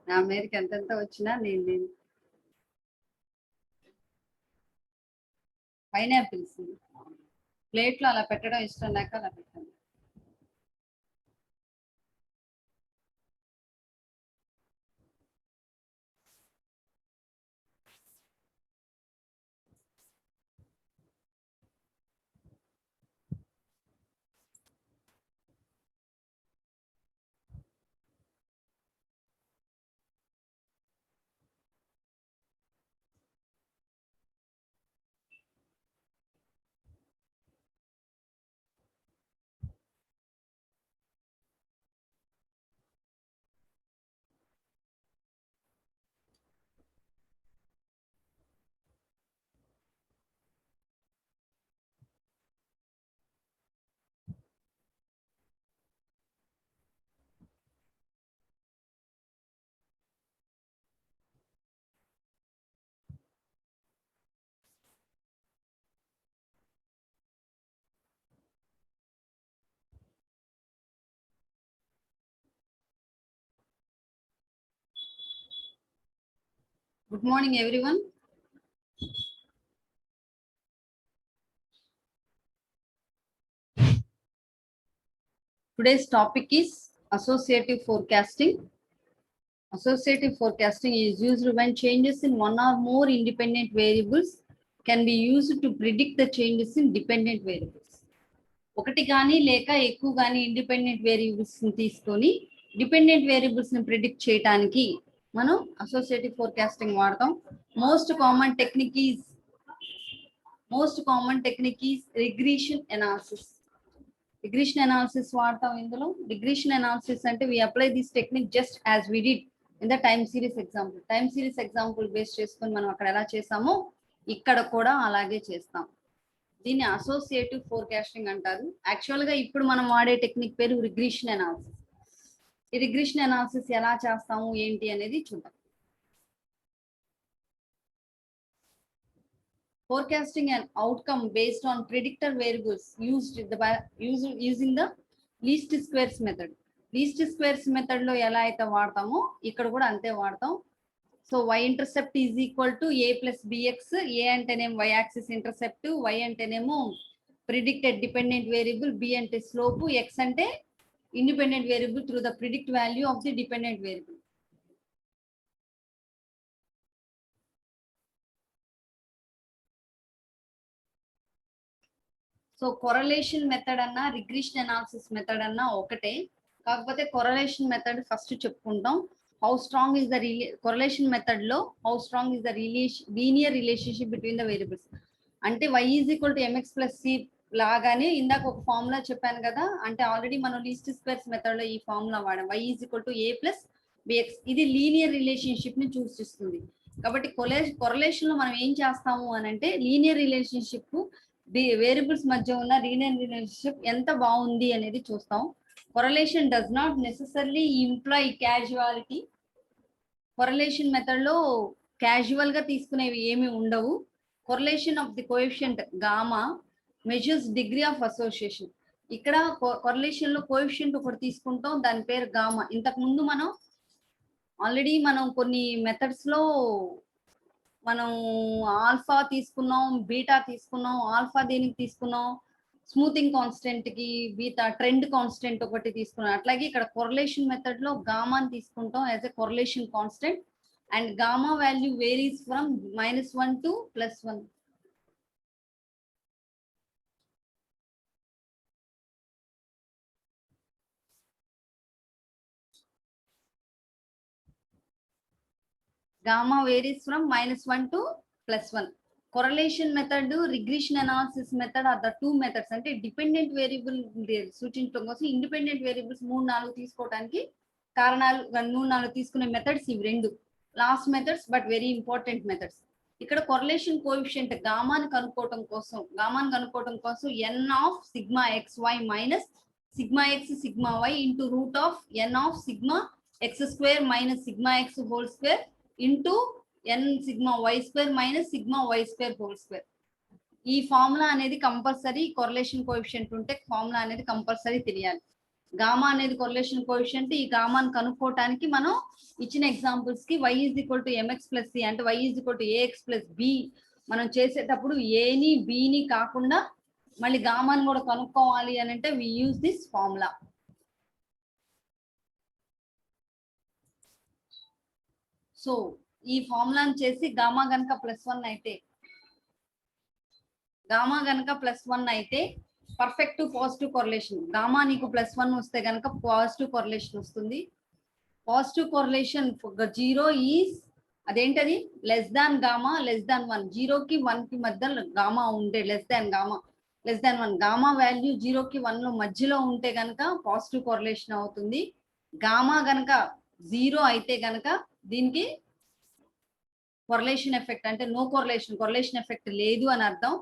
నా మీదకి ఎంతెంత వచ్చినా నేను పైనాపిల్స్ ప్లేట్లో అలా పెట్టడం ఇష్టం లేక అలా పెట్టాను. Good morning, everyone. Today's topic is associative forecasting. Associative forecasting is used when changes in one or more independent variables can be used to predict the changes in dependent variables. ఒకటి కానీ లేక ఎక్కువ కానీ ఇండిపెండెంట్ వేరియబుల్స్ ని తీసుకొని dependent variables ని predict చేయడానికి మనం అసోసియేటివ్ ఫోర్కాస్టింగ్ వాడతాం. Most common technique is regression analysis. Regression analysis వాడతాం. ఇందులో రిగ్రెషన్ అనాలిసిస్ అంటే we apply this technique just as we did in the time series example. Time series example base చేసుకొని మనం అక్కడ ఎలా చేసామో ఇక్కడ కూడా అలాగే చేస్తాం. దీన్ని అసోసియేటివ్ ఫోర్కాస్టింగ్ అంటారు. యాక్చువల్ గా ఇప్పుడు మనం వాడే టెక్నిక్ పేరు రిగ్రెషన్ అనాలిసిస్. ఈ రిగ్రెషన్ అనాలిసిస్ ఎలా చేస్తాము ఏంటి అనేది చూద్దాం. Forecasting an outcome based on predictor variables using the least squares method. Least squares method లో ఎలా అయితే వాడతామో ఇక్కడ కూడా అంతే వాడతాం. So y intercept is equal to a plus bx. a అంటేనేమో y యాక్సిస్ ఇంటర్సెప్ట్, y అంటేనేమో ప్రిడిక్టెడ్ డిపెండెంట్ వేరియబుల్, b అంటే స్లోప్, x అంటే independent variable through the predict value of the dependent variable. So correlation method అన్నా regression analysis method అన్నా ఒకటే, కాకపోతే correlation method first చెప్పుకుంటాం. How strong is the correlation method లో how strong is the linear relationship between the variables. అంటే y is equal to mx plus c లాగానే ఇందాక ఒక ఫార్ములా చెప్పాను కదా, అంటే ఆల్రెడీ మనం లీస్ట్ స్క్వేర్స్ మెథడ్ లో ఈ ఫార్ములా వాడాం. y is equal to a plus bx. ఇది లీనియర్ రిలేషన్షిప్ ని సూచిస్తుంది. కాబట్టి కొరలేషన్ లో మనం ఏం చేస్తాము అని అంటే లీనియర్ రిలేషన్షిప్ వేరియబుల్స్ మధ్య ఉన్న లీనియర్ రిలేషన్షిప్ ఎంత బాగుంది అనేది చూస్తాం. Correlation does not necessarily imply casualty. Correlation method లో క్యాజువల్ గా తీసుకునేవి ఏమి ఉండవు. Correlation of the coefficient gamma measures degree of association. ఇక్కడ కొరలేషన్ లో కోఎఫిషియంట్ ఒకటి తీసుకుంటాం, దాని పేరు గామా. ఇంతకు ముందు మనం ఆల్రెడీ కొన్ని మెథడ్స్ లో మనం ఆల్ఫా తీసుకున్నాం, బీటా తీసుకున్నాం. ఆల్ఫా దేనికి తీసుకున్నాం? స్మూతింగ్ కాన్స్టెంట్ కి, బీటా ట్రెండ్ కాన్స్టెంట్ ఒకటి తీసుకున్నాం. అట్లాగే ఇక్కడ కొరలేషన్ మెథడ్ లో గామాని తీసుకుంటాం as a correlation constant. And gamma value varies from -1 to +1. Gamma varies from -1 to +1. Correlation method, regression analysis method are the two methods. అంటే డిపెండెంట్ వేరియబుల్ సూచించడం కోసం ఇండిపెండెంట్ వేరియబుల్స్ 3-4 తీసుకోవడానికి కారణాలు 3-4 తీసుకునే మెథడ్స్ ఇవి రెండు. Last methods but very important methods. ఇక్కడ correlation coefficient గామాని కనుక్కోవడం కోసం n of sigma xy minus sigma x sigma y into root of n of sigma x² minus sigma x whole square into n sigma y² minus sigma y² whole square. ఈ formula అనేది compulsory, correlation coefficient ఉంటే formula అనేది compulsory తెలియాలి. Gamma అనేది correlation coefficient. ఈ గామాను కనుక్కోవటానికి మనం ఇచ్చిన examples కి y is equal to m x plus c అంటే y is equal to a x plus b మనం చేసేటప్పుడు ఏని బిని కాకుండా మళ్ళీ గామాను కూడా కనుక్కోవాలి అని అంటే we use this formula. So ఈ ఫార్ములాను చేసి గామా గనక +1 అయితే పర్ఫెక్ట్ పాజిటివ్ కొరిలేషన్. గామా నీకు +1 వస్తే గనక పాజిటివ్ కొరిలేషన్ వస్తుంది. పాజిటివ్ కొరిలేషన్ 0 ఈజ్ అదేంటది less than gamma less than 1. 0కి 1కి మధ్యలో గామా ఉంటే లెస్ దాన్ 1 గామా వాల్యూ 0కి 1 లో మధ్యలో ఉంటే గనక పాజిటివ్ కొరిలేషన్ అవుతుంది. గామా గనక 0 అయితే గనక దీనికి కొరిలేషన్ ఎఫెక్ట్ అంటే నో కొరిలేషన్ ఎఫెక్ట్ లేదు అని అర్థం.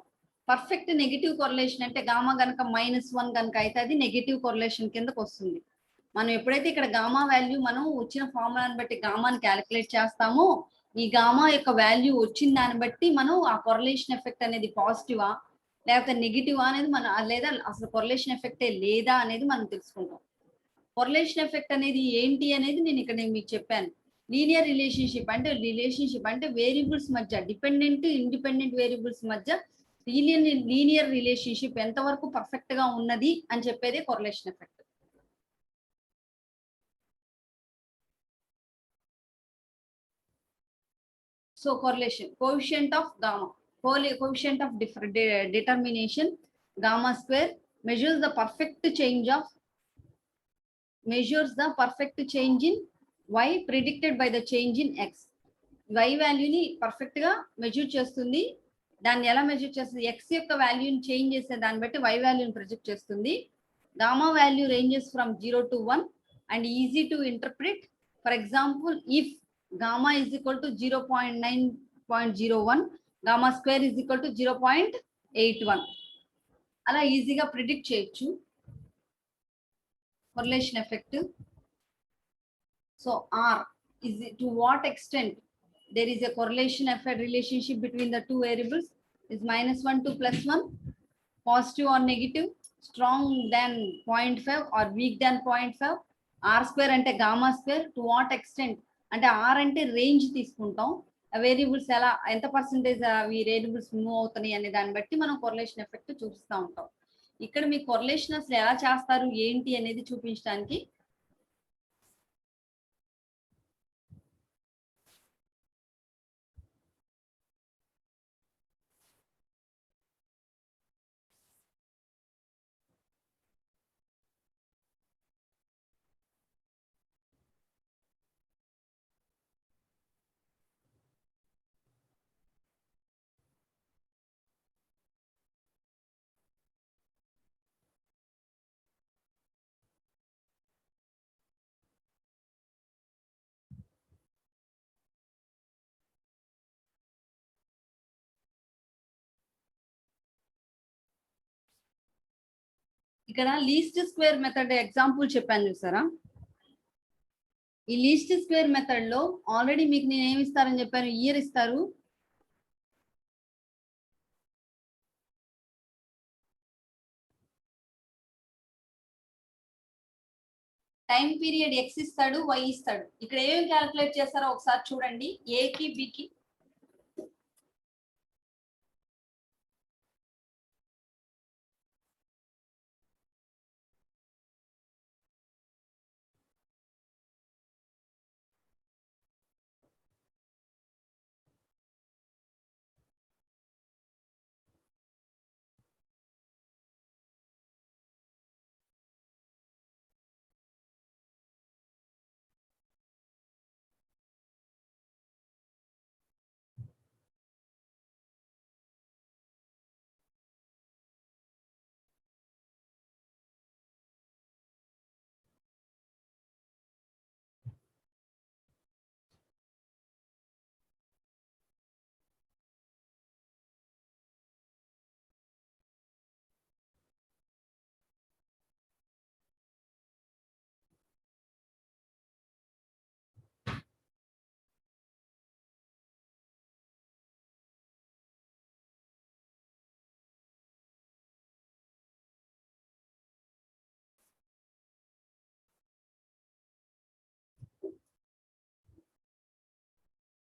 పర్ఫెక్ట్ నెగిటివ్ కొరిలేషన్ అంటే గామా గనక -1 గనక అయితే అది నెగిటివ్ కొరిలేషన్ కిందకు వస్తుంది. మనం ఎప్పుడైతే ఇక్కడ గామా వాల్యూ మనం వచ్చిన ఫార్ములాని బట్టి గామాని క్యాలిక్యులేట్ చేస్తామో ఈ గామా యొక్క వాల్యూ వచ్చిన దాన్ని బట్టి మనం ఆ కొరిలేషన్ ఎఫెక్ట్ అనేది పాజిటివా లేకపోతే నెగిటివా అనేది మనం లేదా అసలు కొరిలేషన్ ఎఫెక్టే లేదా అనేది మనం తెలుసుకుంటాం. కొరిలేషన్ ఎఫెక్ట్ అనేది ఏంటి అనేది నేను మీకు చెప్పాను. లీనియర్ రిలేషన్షిప్ అంటే వేరియబుల్స్ మధ్య డిపెండెంట్ ఇండిపెండెంట్ వేరియబుల్స్ మధ్య లీనియర్ రిలేషన్షిప్ ఎంతవరకు పర్ఫెక్ట్ గా ఉన్నది అని చెప్పేదే correlation effect. So correlation coefficient of gamma coefficient of determination gamma square measures the perfect change in y predicted by the change in x. y వాల్యూని perfect గా measure చేస్తుంది. దాన్ని ఎలా మెజర్ చేస్తుంది? x యొక్క వాల్యూని చేంజ్ చేసే దాన్ని బట్టి y వాల్యూని ప్రొజెక్ట్ చేస్తుంది. Gamma value ranges from 0 to 1 and easy to interpret. For example, if gamma is equal to 0.9.01 gamma square is equal to 0.81 అలా ఈజీగా ప్రిడిక్ట్ చేయొచ్చు correlation effect. So R is to what extent there is a correlation effect relationship between the two variables is -1 to +1, positive or negative, strong than 0.5 or weak than 0.5. R square అంటే gamma square. To what extent అంటే are అంటే range తీసుకుంటాం. Variables ఎలా ఎంత percentage అవి variables move అవుతున్నాయి అనే దాన్ని బట్టి మనం కొరిలేషన్ ఎఫెక్ట్ చూపిస్తూ ఉంటాం. ఇక్కడ మీ కొరిలేషన్ అసలు ఎలా చేస్తారు ఏంటి అనేది చూపించడానికి ఇక్కడ లీస్ట్ స్క్వేర్ మెథడ్ ఎగ్జాంపుల్ చెప్పాను చూసారా? ఈ లీస్ట్ స్క్వేర్ మెథడ్ లో ఆల్రెడీ మీకు నేను ఏమి ఇస్తారని చెప్పాను, ఇయర్ ఇస్తారు. టైం పీరియడ్ ఎక్స్ ఇస్తాడు, వై ఇస్తాడు. ఇక్కడ ఏమేమి క్యాలిక్యులేట్ చేస్తారో ఒకసారి చూడండి. ఏకి బికి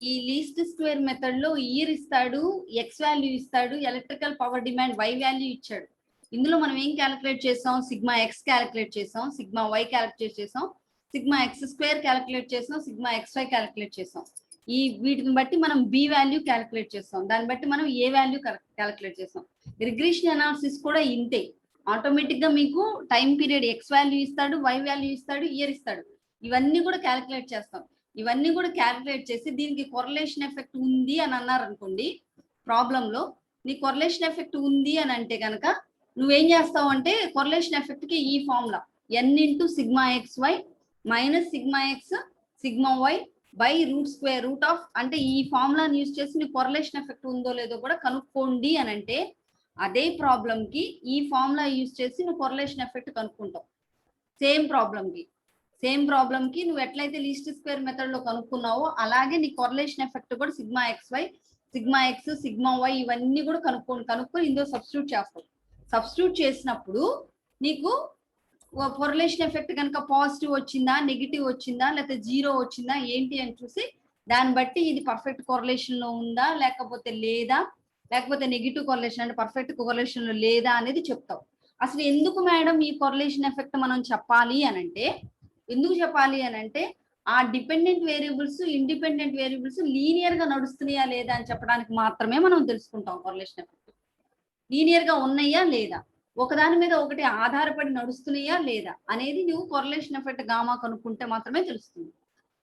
ఈ లీస్ట్ స్క్వేర్ మెథడ్ లో ఇయర్ ఇస్తాడు, ఎక్స్ వాల్యూ ఇస్తాడు, electrical power demand y value ఇచ్చాడు. ఇందులో మనం ఏం క్యాలిక్యులేట్ చేసాం? సిగ్మా ఎక్స్ క్యాలిక్యులేట్ చేసాం, సిగ్మా వై క్యాలిక్యులేట్ చేసాం, సిగ్మా ఎక్స్ స్క్వేర్ క్యాలిక్యులేట్ చేసాం, సిగ్మా ఎక్స్ వై క్యాలిక్యులేట్ చేసాం. ఈ వీటిని బట్టి మనం బి వాల్యూ క్యాలిక్యులేట్ చేస్తాం, దాన్ని బట్టి మనం ఏ వాల్యూ క్యాలిక్యులేట్ చేస్తాం. రిగ్రెషన్ అనాలిసిస్ కూడా ఇంతే. ఆటోమేటిక్ గా మీకు టైం పీరియడ్ ఎక్స్ వాల్యూ ఇస్తాడు, వై వాల్యూ ఇస్తాడు, ఇయర్ ఇస్తాడు, ఇవన్నీ కూడా క్యాలిక్యులేట్ చేస్తాం. ఇవన్నీ కూడా క్యాలిక్యులేట్ చేసి దీనికి కొరలేషన్ ఎఫెక్ట్ ఉంది అని అన్నారు అనుకోండి, ప్రాబ్లమ్ లో నీ కొరలేషన్ ఎఫెక్ట్ ఉంది అని అంటే కనుక నువ్వేం చేస్తావు అంటే కొరలేషన్ ఎఫెక్ట్ కి ఈ formula n into sigma x y minus sigma x sigma y by root square root of, అంటే ఈ ఫార్ములాని యూజ్ చేసి నీ కొరలేషన్ ఎఫెక్ట్ ఉందో లేదో కూడా కనుక్కోండి అని అంటే అదే ప్రాబ్లం కి ఈ ఫార్ములా యూజ్ చేసి నువ్వు కొరలేషన్ ఎఫెక్ట్ కనుక్కుంటావు. సేమ్ ప్రాబ్లం కి నువ్వు ఎట్లయితే లీస్ట్ స్క్వేర్ మెథడ్ లో కనుక్కున్నావో అలాగే నీ కొరలేషన్ ఎఫెక్ట్ కూడా sigma x y, sigma x, sigma y ఇవన్నీ కూడా కనుక్కొని ఇందులో సబ్స్టిట్యూట్ చేస్తావు. సబ్స్టిట్యూట్ చేసినప్పుడు నీకు కొరలేషన్ ఎఫెక్ట్ కనుక పాజిటివ్ వచ్చిందా, నెగిటివ్ వచ్చిందా, లేకపోతే జీరో వచ్చిందా ఏంటి అని చూసి దాన్ని బట్టి ఇది పర్ఫెక్ట్ కొరలేషన్ లో ఉందా లేకపోతే లేదా, లేకపోతే నెగిటివ్ కొరలేషన్ అంటే పర్ఫెక్ట్ కొరలేషన్ లో లేదా అనేది చెప్తావు. అసలు ఎందుకు మేడం ఈ కొరలేషన్ ఎఫెక్ట్ మనం చెప్పాలి అని అంటే ఆ dependent variables, independent variables linear గా నడుస్తున్నాయా లేదా అని చెప్పడానికి మాత్రమే మనం తెలుసుకుంటాం. కొరలేషన్ ఎఫెక్ట్ లీనియర్ గా ఉన్నాయా లేదా, ఒకదాని మీద ఒకటి ఆధారపడి నడుస్తున్నాయా లేదా అనేది నువ్వు కొరలేషన్ ఎఫెక్ట్ గామా కనుక్కుంటే మాత్రమే తెలుస్తుంది.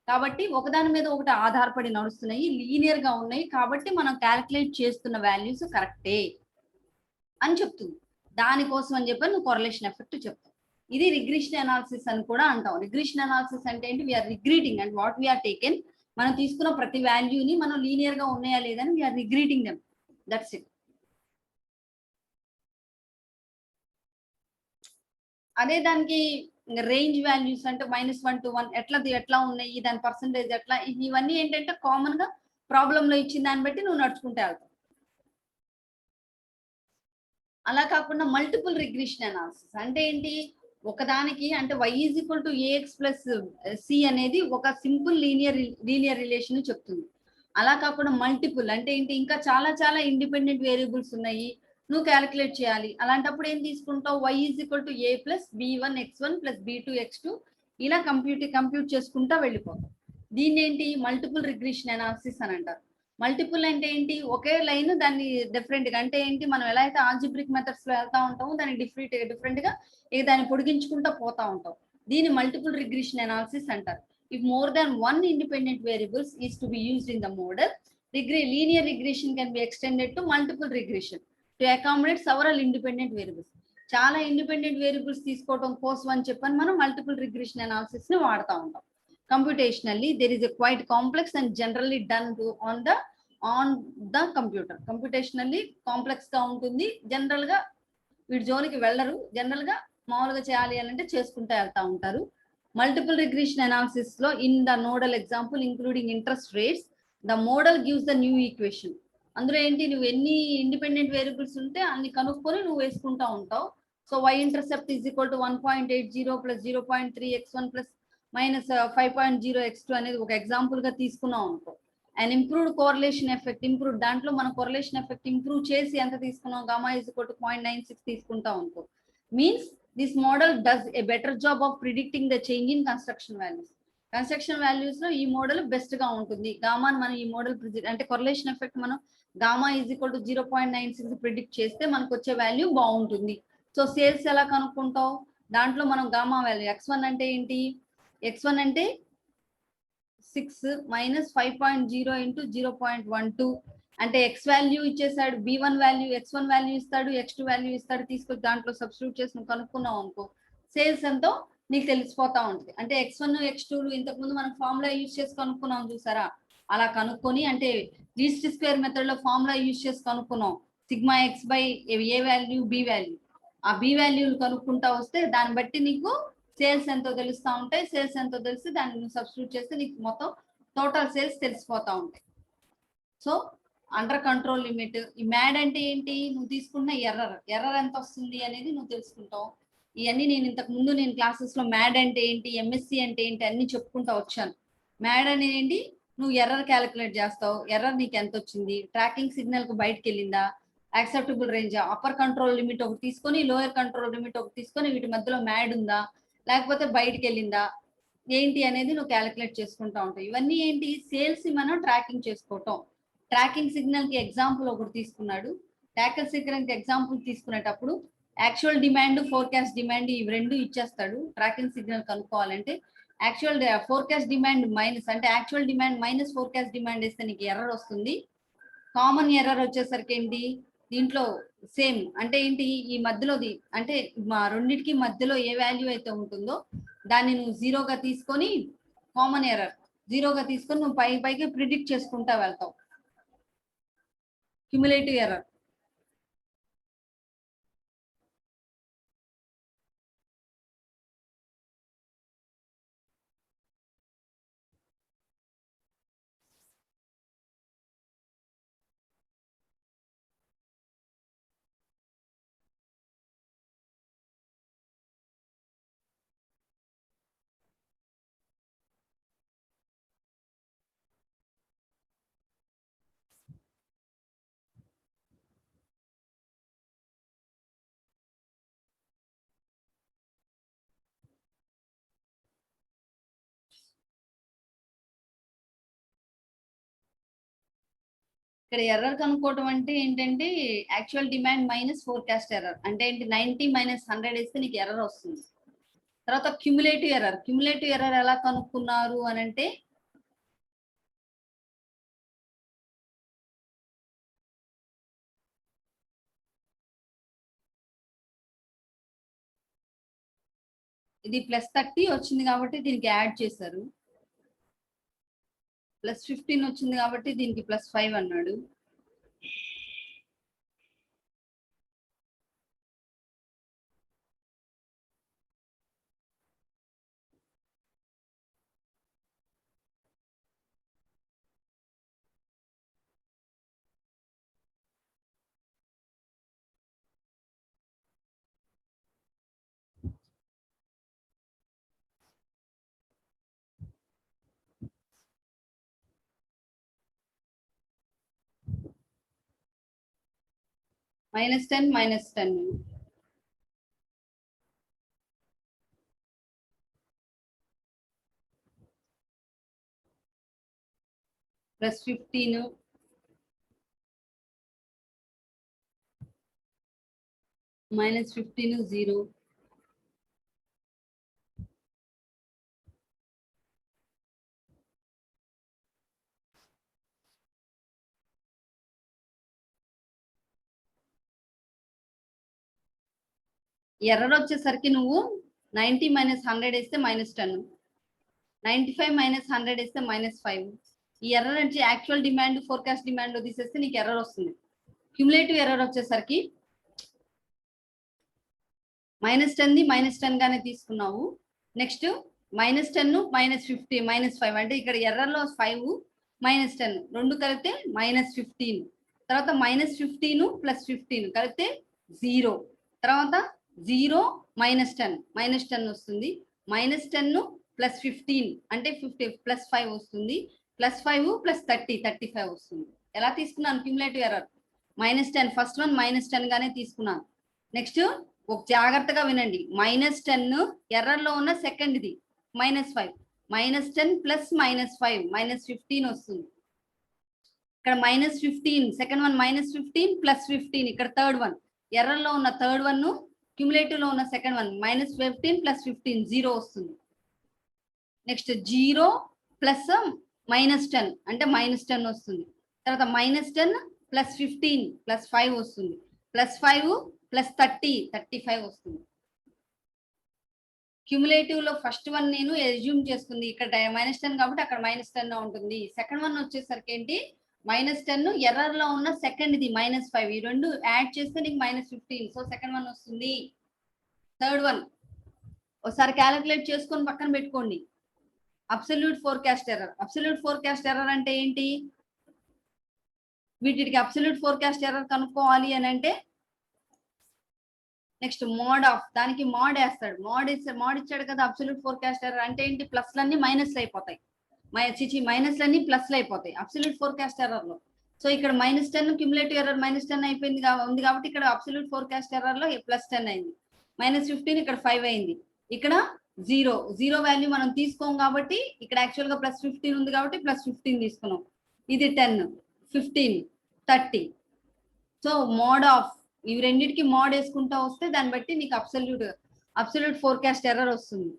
కాబట్టి ఒకదాని మీద ఒకటి ఆధారపడి నడుస్తున్నాయి, లీనియర్ గా ఉన్నాయి, కాబట్టి మనం క్యాలిక్యులేట్ చేస్తున్న వాల్యూస్ కరెక్టే అని చెప్తుంది. దానికోసం అని చెప్పి నువ్వు కొరలేషన్ ఎఫెక్ట్ చెప్తావు. ఇది రిగ్రెషన్ అనాలిసిస్ అని కూడా అంటాం. రిగ్రెషన్ అనాలిసిస్ అంటే ఏంటి? We are regressing and what we are taken, మనం తీసుకున్న ప్రతి వాల్యూని మనం లీనియర్ గా ఉన్నాయా లేదని we are regressing them, that's it. అదే దానికి రేంజ్ వాల్యూస్ అంటే -1 to 1 ఎట్లా ఉన్నాయి, దాని పర్సంటేజ్ ఎట్లా, ఇవన్నీ ఏంటంటే కామన్ గా ప్రాబ్లమ్ లో ఇచ్చిన దాన్ని బట్టి నువ్వు నడుచుకుంటే వెళ్తావు. అలా కాకుండా మల్టిపుల్ రిగ్రెషన్ అనాలిసిస్ అంటే ఏంటి? ఒకదానికి అంటే y = ax + c అనేది ఒక సింపుల్ లీనియర్ రిలేషన్ చెప్తుంది. అలా కాకుండా మల్టిపుల్ అంటే ఏంటి? ఇంకా చాలా ఇండిపెండెంట్ వేరియబుల్స్ ఉన్నాయి, నువ్వు క్యాలిక్యులేట్ చేయాలి. అలాంటప్పుడు ఏం తీసుకుంటావు? y = a + b1x1 + b2x2 ఇలా కంప్యూట్ చేసుకుంటా వెళ్ళిపోతావు. దీన్ని ఏంటి? మల్టిపుల్ రిగ్రెషన్ అనాలిసిస్ అని అంటారు. మల్టిపుల్ అంటే ఏంటి? ఒకే లైన్ దాన్ని డిఫరెంట్ గా, అంటే ఏంటి, మనం ఎలా అయితే ఆల్జిబ్రిక్ మెథడ్స్ లో వెళ్తా ఉంటామో దాన్ని డిఫరెంట్ గా దాన్ని పొడిగించుకుంటా పోతా ఉంటాం. దీన్ని మల్టిపుల్ రిగ్రెషన్ అనాలిసిస్ అంటారు. If more than one independent variables is to be used in the model, linear regression can be extended to multiple regression to accommodate several independent variables. చాలా ఇండిపెండెంట్ వేరియబుల్స్ తీసుకోవడం కోసం అని చెప్పని మనం multiple regression analysis ని వాడుతూ ఉంటాం. Computationally, there is a quite complex and generally done on the computer. Computationally complex గా ఉంటుంది, జనరల్ గా వీటి జోలికి వెళ్ళరు, జనరల్ గా మామూలుగా చేయాలి అని అంటే చేసుకుంటూ వెళ్తా ఉంటారు. మల్టిపుల్ రిగ్రెషన్ అనాలిసిస్ లో in the nodal example including interest rates, the model gives the new equation. అందులో ఏంటి? నువ్వు ఎన్ని ఇండిపెండెంట్ వేరియబుల్స్ ఉంటే అన్ని కనుక్కొని నువ్వు వేసుకుంటా ఉంటావు. So y intercept = 1.80 + 0.3x1 + -5.0x2 అనేది ఒక ఎగ్జాంపుల్ గా తీసుకున్నాం అనుకో. అండ్ ఇంప్రూవ్డ్ కోరిలేషన్ ఎఫెక్ట్, దాంట్లో మనం కోరిలేషన్ ఎఫెక్ట్ ఇంప్రూవ్ చేసి ఎంత తీసుకున్నాం? గామా = 0.96 తీసుకుంటాం అనుకో. Means this model does A better job of predicting the change in construction values లో ఈ మోడల్ బెస్ట్ గా ఉంటుంది. గామాని మనం ఈ మోడల్ అంటే కొరిలేషన్ ఎఫెక్ట్ మనం గామా = 0.96 ప్రిడిక్ట్ చేస్తే మనకు వచ్చే వాల్యూ బాగుంటుంది. సో సేల్స్ ఎలా కనుక్కుంటావు? దాంట్లో మనం గామా వాల్యూ x1 అంటే ఏంటి? x1 అంటే 6 - 5.0 × 0.12 అంటే x వాల్యూ ఇచ్చేసాడు, b1 వాల్యూ, x1 వాల్యూ ఇస్తాడు, x2 వాల్యూ ఇస్తాడు, తీసుకొచ్చి దాంట్లో సబ్స్టిట్యూట్ చేసి నువ్వు కనుక్కున్నావు అనుకో, సేల్స్ ఎంతో నీకు తెలిసిపోతా ఉంటుంది. అంటే x1 x2 ఇంతకు ముందు మనం ఫార్ములా యూజ్ చేసి కనుక్కున్నాం చూసారా, అలా కనుక్కొని, అంటే లీస్ట్ స్క్వేర్ మెథడ్ లో ఫార్ములా యూజ్ చేసి కనుక్కున్నాం. Sigma x by a value, b value, ఆ బి వాల్యూలు కనుక్కుంటా వస్తే దాన్ని బట్టి నీకు సేల్స్ ఎంతో తెలుస్తూ ఉంటాయి. సేల్స్ ఎంతో తెలిసి దాన్ని నువ్వు సబ్స్టిట్యూట్ చేస్తే నీకు మొత్తం టోటల్ సేల్స్ తెలిసిపోతా ఉంటాయి. So under control limit. ఈ మ్యాడ్ అంటే ఏంటి? నువ్వు తీసుకున్న ఎర్రర్ ఎంత వస్తుంది అనేది నువ్వు తెలుసుకుంటావు. ఇవన్నీ నేను ఇంతకు ముందు క్లాసెస్ లో మ్యాడ్ అంటే ఏంటి, ఎంఎస్సి అంటే ఏంటి అన్ని చెప్పుకుంటా వచ్చాను. మ్యాడ్ అనేది ఏంటి? నువ్వు ఎర్రర్ క్యాలిక్యులేట్ చేస్తావు. ఎర్రర్ నీకు ఎంత వచ్చింది, ట్రాకింగ్ సిగ్నల్ కు బయటకు వెళ్ళిందా, acceptable range, upper control limit ఒకటి తీసుకొని లోయర్ కంట్రోల్ లిమిట్ ఒకటి తీసుకొని వీటి మధ్యలో మ్యాడ్ ఉందా లేకపోతే బయటకు వెళ్ళిందా ఏంటి అనేది నువ్వు క్యాలిక్యులేట్ చేసుకుంటా ఉంటావు. ఇవన్నీ ఏంటి, సేల్స్ ని మనం ట్రాకింగ్ చేసుకోవటం. ట్రాకింగ్ సిగ్నల్ కి ఎగ్జాంపుల్ ఒకటి తీసుకున్నాడు. ట్రాకింగ్ సిగ్నల్ కి ఎగ్జాంపుల్ తీసుకునేటప్పుడు యాక్చువల్ డిమాండ్, ఫోర్కాస్ట్ డిమాండ్ ఇవి రెండు ఇచ్చేస్తాడు. ట్రాకింగ్ సిగ్నల్ కనుక్కోవాలంటే యాక్చువల్ ఫోర్కాస్ట్ డిమాండ్ మైనస్ అంటే actual demand minus forecast demand వేస్తే నీకు ఎర్రర్ వస్తుంది. కామన్ ఎర్రర్ వచ్చేసరికి ఏంటి, దీంట్లో సేమ్ అంటే ఏంటి, ఈ మధ్యలోది అంటే మా రెండింటికి మధ్యలో ఏ వాల్యూ అయితే ఉంటుందో దాన్ని నువ్వు జీరోగా తీసుకొని, కామన్ ఎర్రర్ జీరోగా తీసుకొని నువ్వు పైకి ప్రిడిక్ట్ చేసుకుంటా వెళ్తావు. క్యుములేటివ్ ఎర్రర్ ఇక్కడ ఎర్రర్ కనుక్కోవడం అంటే ఏంటంటే actual demand minus forecast error అంటే ఏంటి, 90 మైనస్ 100 వేస్తే నీకు ఎర్రర్ వస్తుంది. తర్వాత క్యుములేటివ్ ఎర్రర్, క్యుములేటివ్ ఎర్రర్ ఎలా కనుక్కున్నారు అని అంటే ఇది +30 వచ్చింది కాబట్టి దీనికి యాడ్ చేశారు, +15 వచ్చింది కాబట్టి దీనికి +5 అన్నాడు. -10 -10 +15 -15 0 ఎర్రర్ వచ్చేసరికి నువ్వు 90 మైనస్ 100 వేస్తే -10, 95 మైనస్ 100 వేస్తే -5. ఈ ఎర్రర్ నుంచి యాక్చువల్ డిమాండ్ ఫోర్కాస్ట్ డిమాండ్ తీసేస్తే నీకు ఎర్రర్ వస్తుంది. క్యుములేటివ్ ఎర్రర్ వచ్చేసరికి -10ది -10 గానే తీసుకున్నావు. నెక్స్ట్ -10 -50 -5 అంటే ఇక్కడ ఎర్రర్లో 5 -10 రెండు కలిపితే -15. తర్వాత -15 +15 కలిపితే 0. తర్వాత 0 -10 వస్తుంది. -10 +15 అంటే 50 +5 వస్తుంది. +5 +30 35 వస్తుంది. ఎలా తీసుకున్నాను క్యుములేటివ్ ఎర్రర్, -10 ఫస్ట్ వన్ -10 గానే తీసుకున్నాను. నెక్స్ట్ ఒక జాగ్రత్తగా వినండి, -10 ఎర్రర్లో ఉన్న సెకండ్ది -5, -10 ప్లస్ -5 -15 వస్తుంది. ఇక్కడ -15 సెకండ్ వన్, -15 +15 ఇక్కడ థర్డ్ వన్, ఎర్రర్లో ఉన్న థర్డ్ వన్, క్యుములేటివ్ లో ఉన్న సెకండ్ వన్ -15 +15 0 వస్తుంది. నెక్స్ట్ 0 ప్లస్ -10 అంటే -10 వస్తుంది. తర్వాత -10 +15 +5 వస్తుంది. +5 +30 35 వస్తుంది. క్యుములేటివ్ లో ఫస్ట్ వన్ నేను ఎజ్యూమ్ చేసుకుంది, ఇక్కడ -10 కాబట్టి అక్కడ -10 ఉంటుంది. సెకండ్ వన్ వచ్చేసరికి ఏంటి, -10 ఎర్రర్ లో ఉన్న సెకండ్ ఇది -5, ఈ రెండు యాడ్ చేస్తే నీకు -15, సో సెకండ్ వన్ వస్తుంది. థర్డ్ వన్ ఒకసారి క్యాలిక్యులేట్ చేసుకొని పక్కన పెట్టుకోండి. Absolute forecast error, absolute forecast error అంటే ఏంటి, వీటికి అబ్సల్యూట్ ఫోర్కాస్ట్ ఎర్రర్ కనుక్కోవాలి అని అంటే నెక్స్ట్ మోడ్ ఆఫ్, దానికి మోడ్ వేస్తాడు. మోడ్ ఇచ్చాడు కదా అబ్సల్యూట్ ఫోర్కాస్ట్ ఎర్రర్ అంటే ఏంటి, ప్లస్లన్నీ మైనస్లు అయిపోతాయి. మైనస్లన్నీ ప్లస్లు అయిపోతాయి అబ్సల్యూట్ ఫోర్కాస్ట్ ఎర్రర్ లో. సో ఇక్కడ -10 క్యుములేటివ్ ఎర్రర్ -10 అయిపోయింది ఉంది కాబట్టి ఇక్కడ అబ్సల్యూట్ ఫోర్కాస్ట్ ఎర్రర్ లో +10 అయింది. -15 ఇక్కడ 5 అయింది. ఇక్కడ 0 వాల్యూ మనం తీసుకోం కాబట్టి ఇక్కడ యాక్చువల్ గా +15 ఉంది కాబట్టి +15 తీసుకున్నాం. ఇది 10, 15, 30. సో మోడ్ ఆఫ్ ఇవి రెండింటికి మోడ్ వేసుకుంటా వస్తే దాన్ని బట్టి నీకు అబ్సల్యూట్ ఫోర్కాస్ట్ ఎర్రర్ వస్తుంది.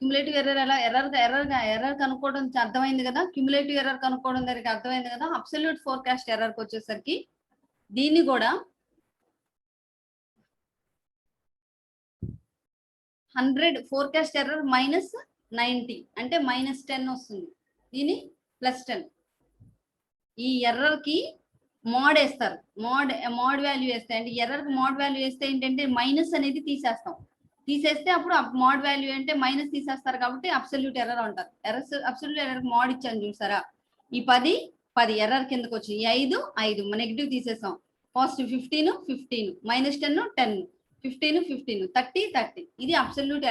క్యుములేటివ్ ఎర్రర్ ఎలా ఎర్రర్ కనుక్కోవడం అర్థమైంది కదా. క్యుములేటివ్ ఎర్రర్ కనుక్కోవడం దగ్గరికి అర్థమైంది కదా. అబ్సల్యూట్ ఫోర్కాస్ట్ ఎర్రర్కి వచ్చేసరికి దీన్ని కూడా 100 ఫోర్కాస్ట్ ఎర్రర్ -90 అంటే -10 వస్తుంది. దీని +10. ఈ ఎర్రర్ కి మోడ్ వేస్తారు. మోడ్ వాల్యూ వేస్తే అంటే ఎర్రర్ కి మోడ్ వాల్యూ వేస్తే ఏంటంటే మైనస్ అనేది తీసేస్తే అప్పుడు మోడ్ వాల్యూ అంటే మైనస్ తీసేస్తారు కాబట్టి అబ్సల్యూట్ ఎర్రర్ అంటారు. అబ్సల్యూట్ ఎర్రర్ మోడ్ ఇచ్చాను చూసారా. ఈ 10 ఎర్రర్ కిందకి వచ్చి 5 నెగిటివ్ తీసేసాం. పాజిటివ్ 15 -10 10 15 30 ఇది అబ్సల్యూట్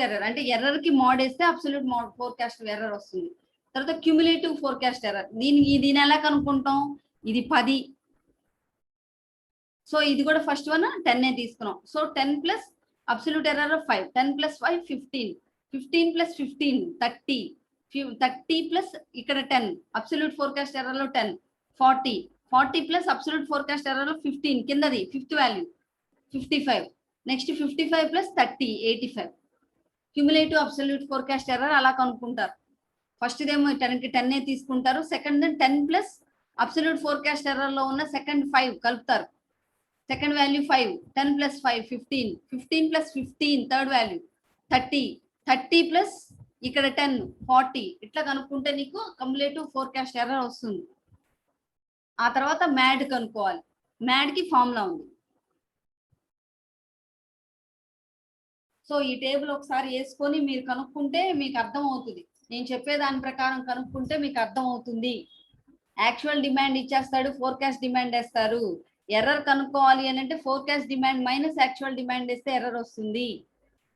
ఎర్రర్ అంటే ఎర్రర్ కి మోడ్ వేస్తే అబ్సల్యూట్ ఫోర్కాస్ట్ ఎర్రర్ వస్తుంది. తర్వాత క్యుములేటివ్ ఫోర్కాస్ట్ ఎర్రర్ దీని ఎలా కనుక్కుంటాం. ఇది 10. సో ఇది కూడా ఫస్ట్ 10 తీసుకున్నాం. So 10 plus absolute error 5 10 + 5 15 15 + 15 30 30 plus ఇక్కడ 10 అబ్సల్యూట్ ఫోర్కాస్ట్ ఎర్రర్ లో 10 40 ప్లస్ అబ్సల్యూట్ ఫోర్కాస్ట్ ఎర్రర్ లో 15 కిందది 5th value 55 next 55 plus 30 85 cumulative absolute forecast error అలా కనుక్కుంటారు. ఫస్ట్ ఏమో 10 తీసుకుంటారు. Second 10 plus absolute forecast error లో ఉన్న సెకండ్ 5 కలుపుతారు. Second value 5 10 + 5 15 15 + 15 third value 30 plus ఇక్కడ 10 40 ఇట్లా కనుక్కుంటే నీకు క్యుములేటివ్ ఫోర్కాస్ట్ ఎర్రర్ వస్తుంది. ఆ తర్వాత మ్యాడ్ కనుక్కోవాలి. మ్యాడ్ కి ఫార్ములా ఉంది. సో ఈ టేబుల్ ఒకసారి వేసుకొని మీరు కనుక్కుంటే మీకు అర్థం అవుతుంది. నేను చెప్పే దాని ప్రకారం కనుక్కుంటే మీకు అర్థం అవుతుంది. యాక్చువల్ డిమాండ్ ఇచ్చేస్తాడు, ఫోర్కాస్ట్ డిమాండ్ వేస్తారు. ఎర్రర్ కనుక్కోవాలి అని అంటే forecast demand minus actual demand వేస్తే ఎర్రర్ వస్తుంది.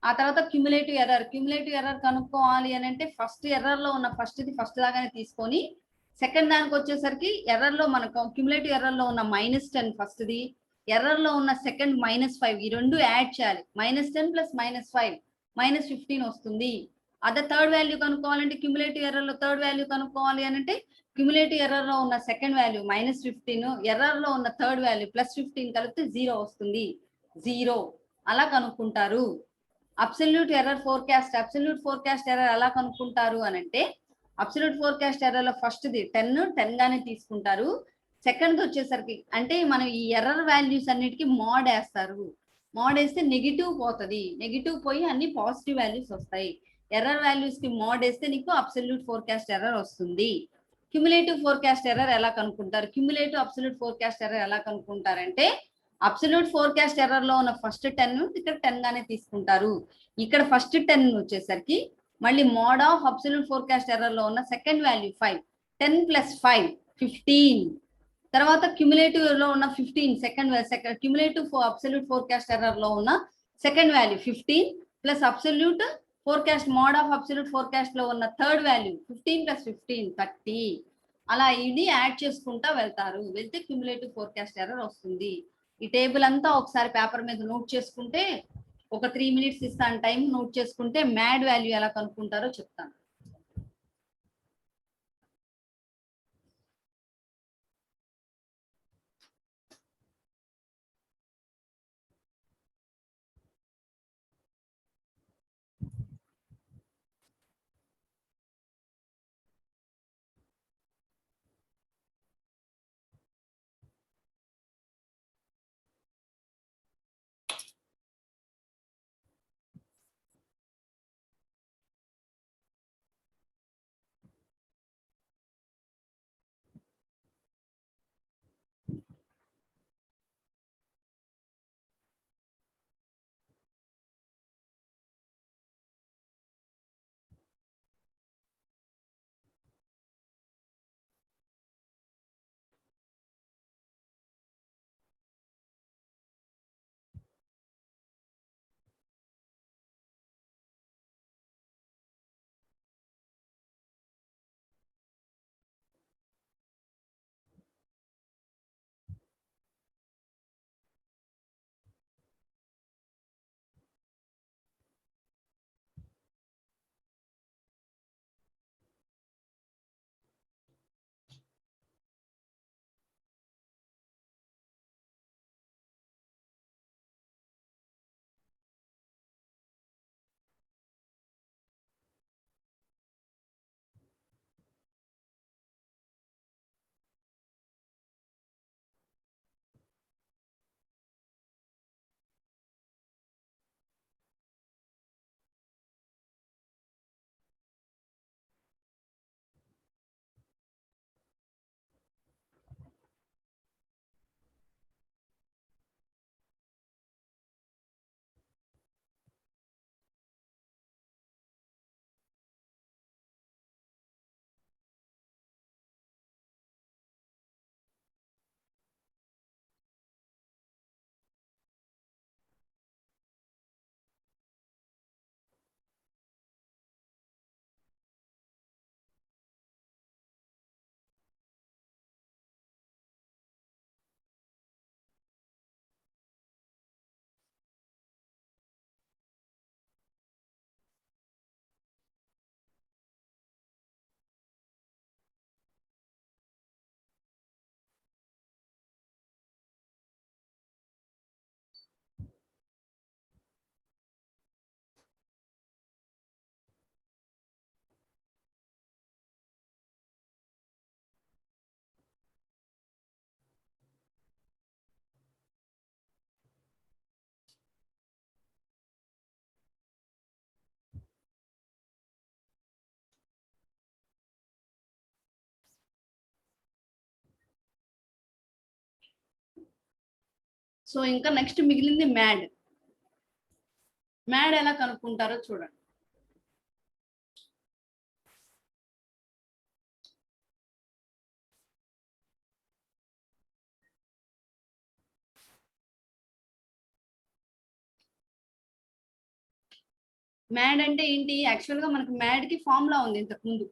ఆ తర్వాత క్యుములేటివ్ ఎర్రర్ కనుక్కోవాలి అని అంటే ఫస్ట్ ఎర్రర్ లో ఉన్న ఫస్ట్ లాగానే తీసుకొని సెకండ్ దానికి వచ్చేసరికి ఎర్రర్ లో మనకు క్యుములేటివ్ ఎర్రర్ లో ఉన్న -10 ఫస్ట్ది, ఎర్రర్ లో ఉన్న సెకండ్ -5 ఈ రెండు యాడ్ చేయాలి. -10 + -5 -15 వస్తుంది. అదే థర్డ్ వాల్యూ కనుక్కోవాలంటే క్యుములేటివ్ ఎర్రర్ లో థర్డ్ వాల్యూ కనుక్కోవాలి అని అంటే క్యుములేటివ్ ఎర్రర్ లో ఉన్న సెకండ్ వాల్యూ -15 ఎర్రర్ లో ఉన్న థర్డ్ వాల్యూ +15 కలిపితే 0 వస్తుంది. 0 అలా కనుక్కుంటారు. అబ్సల్యూట్ ఫోర్కాస్ట్ ఎర్రర్ ఎలా కనుక్కుంటారు అని అంటే అబ్సల్యూట్ ఫోర్కాస్ట్ ఎర్రర్ లో ఫస్ట్ది 10 గానే తీసుకుంటారు. సెకండ్ వచ్చేసరికి అంటే మనం ఈ ఎర్రర్ వాల్యూస్ అన్నిటికీ మోడ్ వేస్తారు. మోడ్ వేస్తే నెగిటివ్ పోతుంది. నెగిటివ్ పోయి అన్ని పాజిటివ్ వాల్యూస్ వస్తాయి. ఎర్రర్ వాల్యూస్ కి మోడ్ వేస్తే నీకు అబ్సల్యూట్ ఫోర్కాస్ట్ ఎర్రర్ వస్తుంది. క్యుములేటివ్ ఫోర్కాస్ట్ ఎర్రర్ ఎలా కనుక్కుంటారు. క్యుములేటివ్ అబ్సల్యూట్ ఫోర్కాస్ట్ ఎర్రర్ ఎలా కనుక్కుంటారంటే అబ్సల్యూట్ ఫోర్కాస్ట్ ఎర్రర్ లో ఉన్న ఫస్ట్ 10 ఇక్కడ 10 గానే తీసుకుంటారు. ఇక్కడ ఫస్ట్ 10 వచ్చేసరికి మళ్ళీ mode of absolute forecast error లో ఉన్న సెకండ్ వాల్యూ 5 10 + 5 15 తర్వాత క్యుములేటివ్ లో ఉన్న 15 second cumulative absolute forecast error లో ఉన్న second value 15 plus absolute forecast mode of absolute forecast లో ఉన్న థర్డ్ వాల్యూ 15 + 15 30 అలా ఇది యాడ్ చేసుకుంటా వెళ్తారు. వెళ్తే క్యుములేటివ్ ఫోర్కాస్ట్ ఎర్రర్ వస్తుంది. ఈ టేబుల్ అంతా ఒకసారి పేపర్ మీద నోట్ చేసుకుంటే, ఒక 3 మినిట్స్ ఇస్తాను టైం, నోట్ చేసుకుంటే మ్యాడ్ వాల్యూ ఎలా కనుక్కుంటారో చెప్తాను. సో ఇంకా నెక్స్ట్ మిగిలింది మ్యాడ్. మ్యాడ్ ఎలా కనుక్కుంటారో చూడండి. మ్యాడ్ అంటే ఏంటి? యాక్చువల్ గా మనకు మ్యాడ్ కి ఫార్ములా ఉంది ఇంతకు ముందు.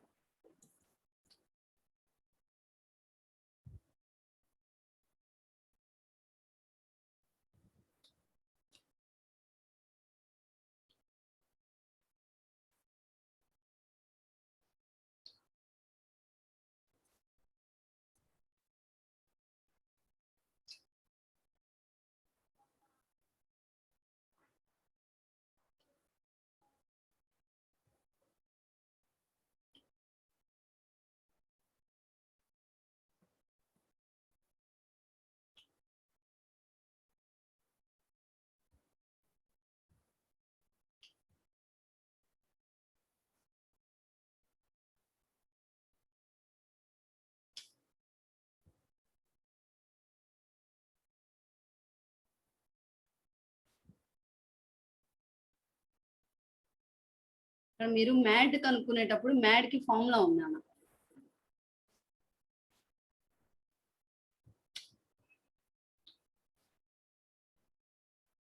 ఇక్కడ మీరు మ్యాడ్ కనుక్కునేటప్పుడు మ్యాడ్ కి ఫార్ములా ఉంది అన్న.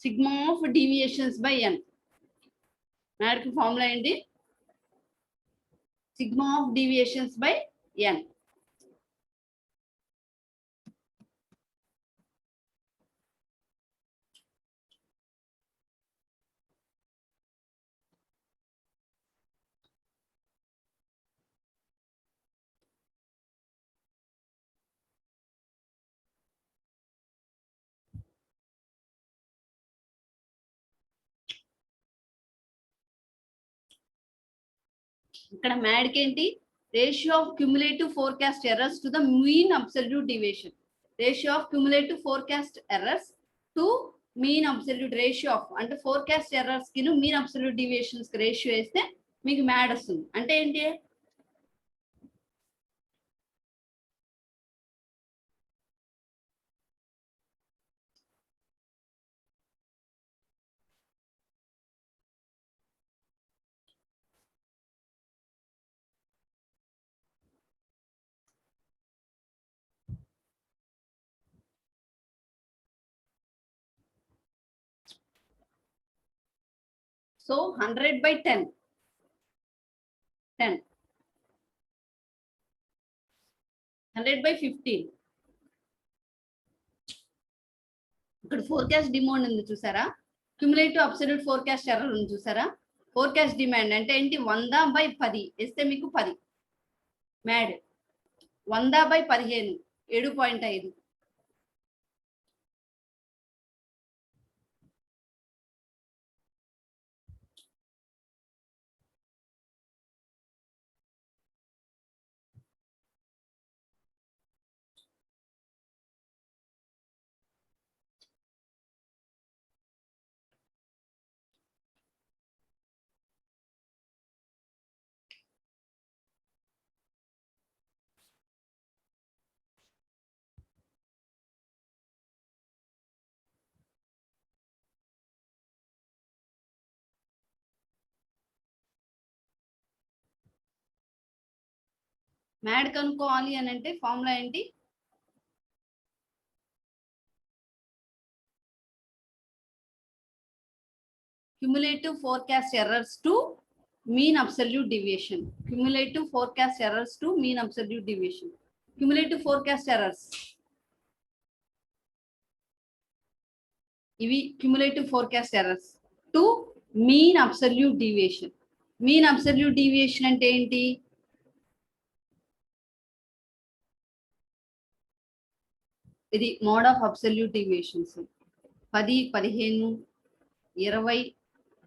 Sigma of deviations by n. MAD కి ఫార్ములా ఏంటి? Sigma of deviations by n. ఇక్కడ మ్యాడ్కి ఏంటి, ratio of cumulative forecast errors to the mean absolute deviation. Ratio of cumulative forecast errors to mean absolute ratio of, అంటే forecast errors కి mean absolute deviations కి ratio వేస్తే మీకు mad వస్తుంది. అంటే ఏంటి, సో 100/10 100/15. ఇక్కడ ఫోర్కాస్ట్ డిమాండ్ ఉంది చూసారా, క్యుములేటివ్ అబ్సల్యూట్ ఫోర్కాస్ట్ ఎర్రర్ ఉంది చూసారా. ఫోర్కాస్ట్ డిమాండ్ అంటే ఏంటి, 100/10 వేస్తే మీకు 10 మ్యాడ్, 100/15 7.5. మ్యాడ్ కనుక్కోవాలి అని అంటే ఫార్ములా ఏంటి, cumulative forecast errors to mean absolute deviation. Cumulative forecast errors to mean absolute deviation. Cumulative forecast errors ఇవి, cumulative forecast errors to mean absolute deviation. Mean absolute deviation అంటే ఏంటి, ఇది మోడ్ ఆఫ్ అబ్సల్యూట్ డివియేషన్స్. 10, 15, 20,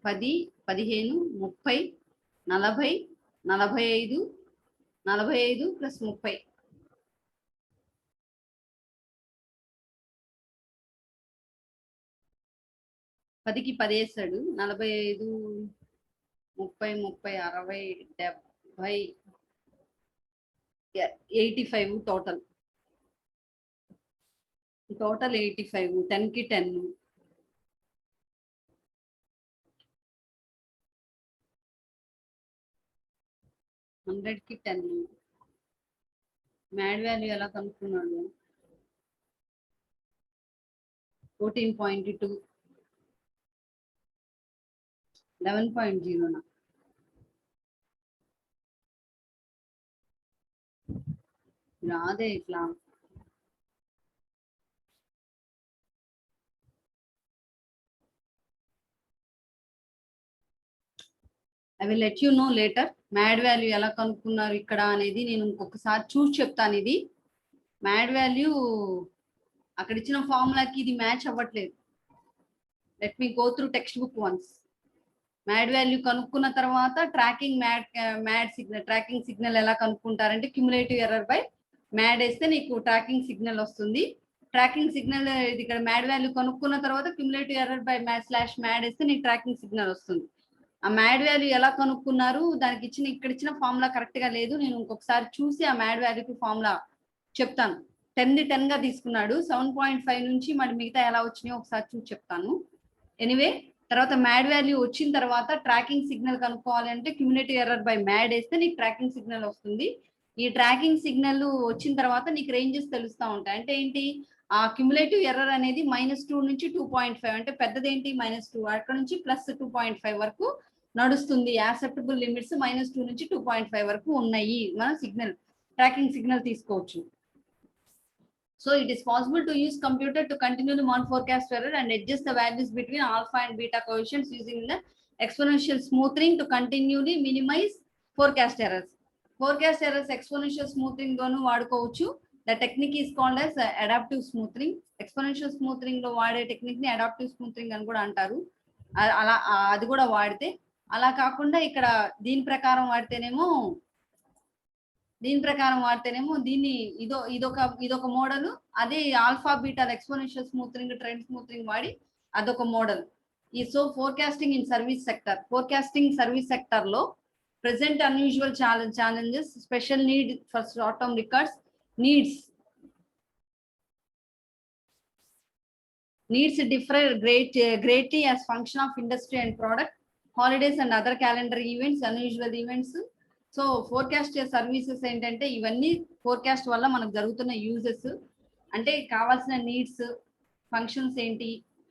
10, 15, 30, 40, 45, 45 + 30. 10కి 10 వేస్తాడు, 45, 30, 60, 70, 85 total 85. 10కి 10, హండ్రెడ్కి 10. Mad value ఎలా కనుక్కున్నాడు, 14.2, 11.0. రాదే ఇట్లా. I will let you know later mad value ఎలా కనుక్కున్నారు ఇక్కడ అనేది నేను ఇంకొకసారి చూసి చెప్తాను. ఇది మ్యాడ్ వాల్యూ అక్కడ ఇచ్చిన ఫార్ములాకి ఇది మ్యాచ్ అవ్వట్లేదు. Let me go through textbook once. MAD value కనుక్కున్న తర్వాత ట్రాకింగ్ సిగ్నల్ ఎలా కనుక్కుంటారంటే క్యుములేటివ్ ఎర్రర్ బై మ్యాడ్ వేస్తే నీకు ట్రాకింగ్ సిగ్నల్ వస్తుంది. ట్రాకింగ్ సిగ్నల్ ఇది ఇక్కడ మ్యాడ్ వాల్యూ కనుక్కున్న తర్వాత క్యుములేటివ్ ఎర్రర్ బై /మ్యాడ్ వేస్తే నీకు ట్రాకింగ్ సిగ్నల్ వస్తుంది. ఆ మ్యాడ్ వాల్యూ ఎలా కనుక్కున్నారు, దానికి ఇక్కడ ఇచ్చిన ఫార్ములా కరెక్ట్ గా లేదు. నేను ఇంకొకసారి చూసి ఆ మ్యాడ్ వాల్యూకి ఫార్ములా చెప్తాను. 10ని 10 గా తీసుకున్నాడు, 7.5 నుంచి మరి మిగతా ఎలా వచ్చినాయో ఒకసారి చూసి చెప్తాను. ఎనీవే, తర్వాత మ్యాడ్ వాల్యూ వచ్చిన తర్వాత ట్రాకింగ్ సిగ్నల్ కనుక్కోవాలి అంటే క్యుములేటివ్ ఎర్రర్ బై మ్యాడ్ వేస్తే నీకు ట్రాకింగ్ సిగ్నల్ వస్తుంది. ఈ ట్రాకింగ్ సిగ్నల్ వచ్చిన తర్వాత నీకు రేంజెస్ తెలుస్తూ ఉంటాయి. అంటే ఏంటి, ఆ క్యుములేటివ్ ఎర్రర్ అనేది -2 నుంచి 2.5, అంటే పెద్దది ఏంటి -2, అక్కడ నుంచి +2.5 వరకు నడుస్తుంది. యాక్సెప్టబుల్ లిమిట్స్ -2 నుంచి 2.5 వరకు ఉన్నాయి. మనం సిగ్నల్ ట్రాకింగ్ సిగ్నల్ తీసుకోవచ్చు. So it is possible to use computer to continually monitor forecast error and adjust the values between alpha and beta coefficients using the exponential smoothing to continually minimize forecast errors. Forecast errors exponential smoothing donu vadukovachu. The technique is called as adaptive smoothing. Exponential smoothing lo vaade technique ni adaptive smoothing ani kuda antaru. Adi kuda vaadite అలా కాకుండా ఇక్కడ దీని ప్రకారం వాడితేనేమో దీన్ని ఇదొక model. అదే alpha beta exponential smoothing, trend smoothing వాడి అదొక మోడల్. ఈ so forecasting in service sector, forecasting service sector లో present unusual challenges, special need for short term records, needs differ greatly as function of industry and product, holidays and other calendar events, unusual events. So forecast services ఏంటంటే ఇవన్నీ forecast వల్ల మనకు జరుగుతున్న uses. అంటే కావాల్సిన needs, functions ఏంటి,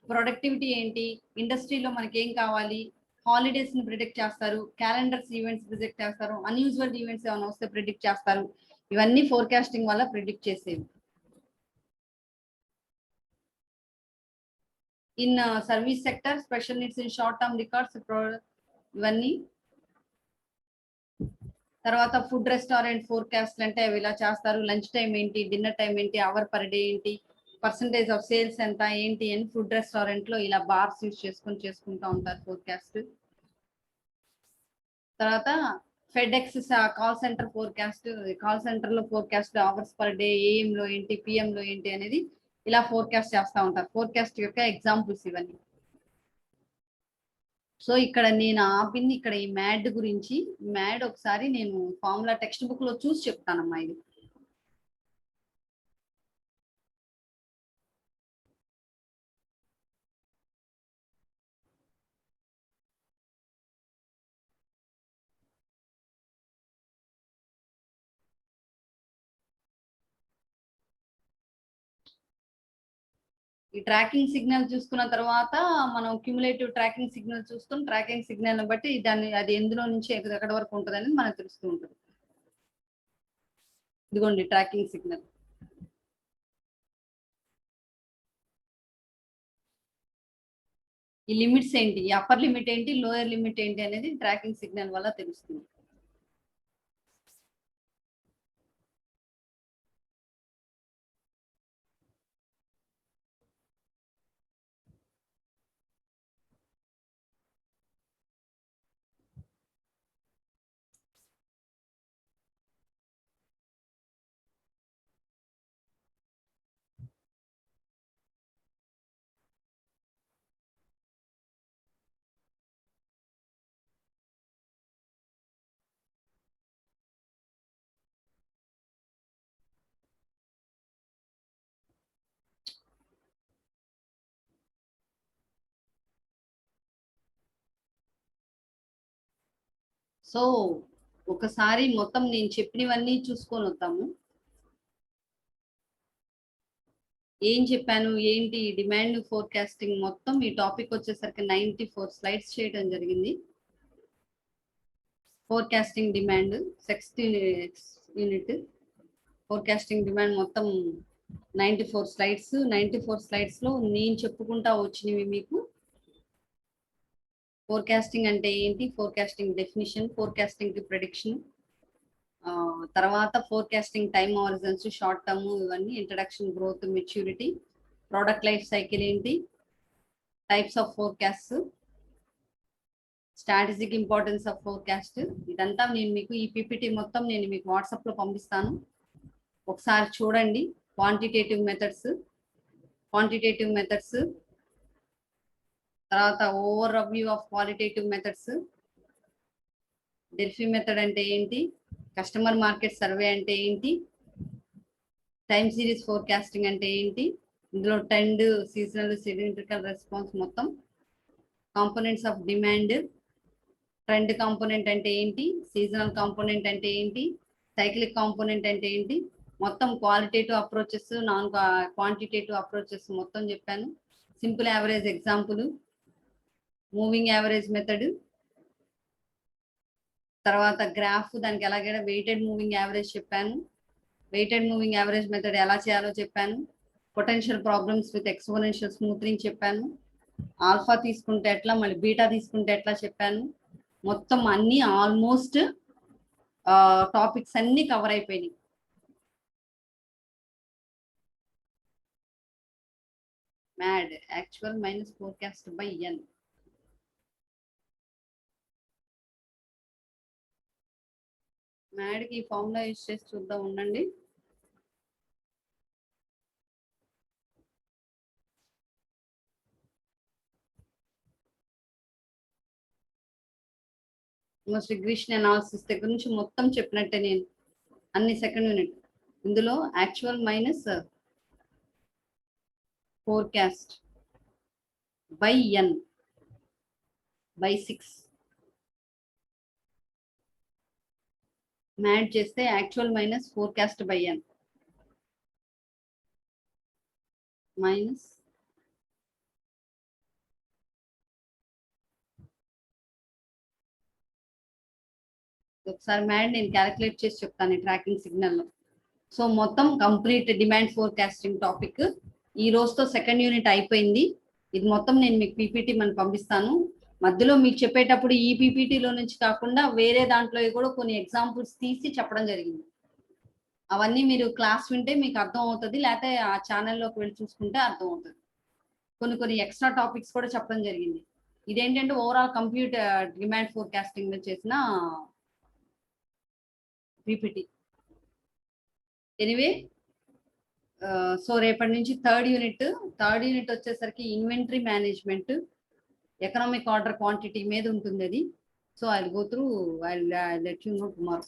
productivity ఏంటి, ఇండస్ట్రీలో మనకి ఏం కావాలి, హాలిడేస్ ని ప్రిడిక్ట్ చేస్తారు, క్యాలెండర్స్ ఈవెంట్స్ ప్రిడిక్ట్ చేస్తారు, అన్యూజువల్ ఈవెంట్స్ ఏమైనా వస్తే ప్రిడిక్ట్ చేస్తారు. ఇవన్నీ ఫోర్కాస్టింగ్ వల్ల ప్రిడిక్ట్ చేసేవి. In service sector, special needs in short term records, ఇవన్నీ. తర్వాత ఫుడ్ రెస్టారెంట్ ఫోర్కాస్ట్ అంటే అవి ఇలా చేస్తారు. లంచ్ టైం ఏంటి, డిన్నర్ టైం ఏంటి, అవర్ పర్ డే ఏంటి, పర్సంటేజ్ ఆఫ్ సేల్స్ ఎంత ఏంటి అని ఫుడ్ రెస్టారెంట్ లో ఇలా బార్స్ యూజ్ చేసుకుంటూ ఉంటారు ఫోర్కాస్ట్. తర్వాత FedEx call centre forecast, call centre లో forecast hours per day, AM లో ఏంటి, పిఎం లో ఏంటి అనేది ఇలా ఫోర్కాస్ట్ చేస్తూ ఉంటారు. ఫోర్కాస్ట్ యొక్క ఎగ్జాంపుల్స్ ఇవన్నీ. సో ఇక్కడ నేను ఆపింది ఇక్కడ ఈ మ్యాడ్ గురించి. మ్యాడ్ ఒకసారి నేను ఫార్ములా టెక్స్ట్ బుక్ లో చూసి చెప్తానమ్మా. ఇది ఈ ట్రాకింగ్ సిగ్నల్ చూసుకున్న తర్వాత మనం క్యుములేటివ్ ట్రాకింగ్ సిగ్నల్ చూస్తాం. ట్రాకింగ్ సిగ్నల్ బట్టి అది ఎందులో నుంచి ఎక్కడి వరకు ఉంటుంది అనేది మనకు తెలుస్తూ ఉంటుంది. ఇదిగోండి ట్రాకింగ్ సిగ్నల్. ఈ లిమిట్స్ ఏంటి, అప్పర్ లిమిట్ ఏంటి, లోయర్ లిమిట్ ఏంటి అనేది ట్రాకింగ్ సిగ్నల్ వల్ల తెలుస్తుంది. సో ఒకసారి మొత్తం నేను చెప్పినవన్నీ చూసుకొని వద్దాము. ఏం చెప్పాను ఏంటి, డిమాండ్ ఫోర్కాస్టింగ్ మొత్తం ఈ టాపిక్ వచ్చేసరికి 94 స్లైడ్స్ చేయడం జరిగింది. Forecasting demand 16 unit forecasting demand మొత్తం 94 స్లైడ్స్. 94 స్లైడ్స్ లో నేను చెప్పుకుంటా వచ్చినవి మీకు ఫోర్కాస్టింగ్ అంటే ఏంటి, ఫోర్కాస్టింగ్ డెఫినిషన్, ఫోర్కాస్టింగ్ కి ప్రెడిక్షన్, తర్వాత forecasting time horizons, short term, ఇవన్నీ introduction, growth, maturity, product life cycle ఏంటి, types of forecast, strategic importance of forecast. ఇదంతా నేను మీకు ఈ పీపీటీ మొత్తం నేను మీకు వాట్సాప్ లో పంపిస్తాను, ఒకసారి చూడండి. క్వాంటిటేటివ్ మెథడ్స్, తర్వాత over review of qualitative methods, Delphi method అంటే ఏంటి, కస్టమర్ మార్కెట్ సర్వే అంటే ఏంటి, టైమ్ సిరీస్ ఫోర్కాస్టింగ్ అంటే ఏంటి, ఇందులో ట్రెండ్, సీజనల్, సిలిండ్రికల్ రెస్పాన్స్ మొత్తం, components of demand, trend component అంటే ఏంటి, సీజనల్ కాంపోనెంట్ అంటే ఏంటి, సైక్లిక్ కాంపోనెంట్ అంటే ఏంటి, మొత్తం qualitative approaches, non quantitative approaches మొత్తం చెప్పాను. Simple average example, moving average method, తర్వాత గ్రాఫ్, దానికి ఎలాగైనా వెయిటెడ్ మూవింగ్ యావరేజ్ చెప్పాను. వెయిటెడ్ మూవింగ్ యావరేజ్ మెథడ్ ఎలా చేయాలో చెప్పాను. Potential problems with exponential smoothing చెప్పాను. ఆల్ఫా తీసుకుంటే ఎట్లా, మళ్ళీ బీటా తీసుకుంటే ఎట్లా చెప్పాను. మొత్తం అన్ని ఆల్మోస్ట్ టాపిక్స్ అన్ని కవర్ అయిపోయినాయి. MAD actual minus forecast by N. మ్యాడ్కి ఈ ఫార్ములా యూజ్ చేసి చూద్దాం ఉండండి. రిగ్రెషన్ అనాలిసిస్ దగ్గర నుంచి మొత్తం చెప్పినట్టే నేను అన్ని సెకండ్ యూనిట్. ఇందులో actual minus forecast by N by 6 MAD చేస్తే actual minus forecast by N minus ఒకసారి మ్యాడ్ నేను క్యాలిక్యులేట్ చేసి చెప్తాను ట్రాకింగ్ సిగ్నల్లో. సో మొత్తం కంప్లీట్ డిమాండ్ ఫోర్కాస్టింగ్ టాపిక్ ఈ రోజుతో సెకండ్ యూనిట్ అయిపోయింది. ఇది మొత్తం నేను మీకు పీపీటీ మనం పంపిస్తాను. మధ్యలో మీకు చెప్పేటప్పుడు ఈ పీపీటీలో నుంచి కాకుండా వేరే దాంట్లో కూడా కొన్ని ఎగ్జాంపుల్స్ తీసి చెప్పడం జరిగింది. అవన్నీ మీరు క్లాస్ వింటే మీకు అర్థం అవుతుంది, లేకపోతే ఆ ఛానల్లోకి వెళ్ళి చూసుకుంటే అర్థం అవుతుంది. కొన్ని ఎక్స్ట్రా టాపిక్స్ కూడా చెప్పడం జరిగింది. ఇదేంటంటే ఓవరాల్ కంప్యూటర్ డిమాండ్ ఫోర్కాస్టింగ్ మీద చేసిన పీపీటీ. ఎనీవే సో రేపటి నుంచి థర్డ్ యూనిట్ వచ్చేసరికి inventory management, economic order quantity మీద ఉంటుంది అది. So I will go through, I let you know tomorrow.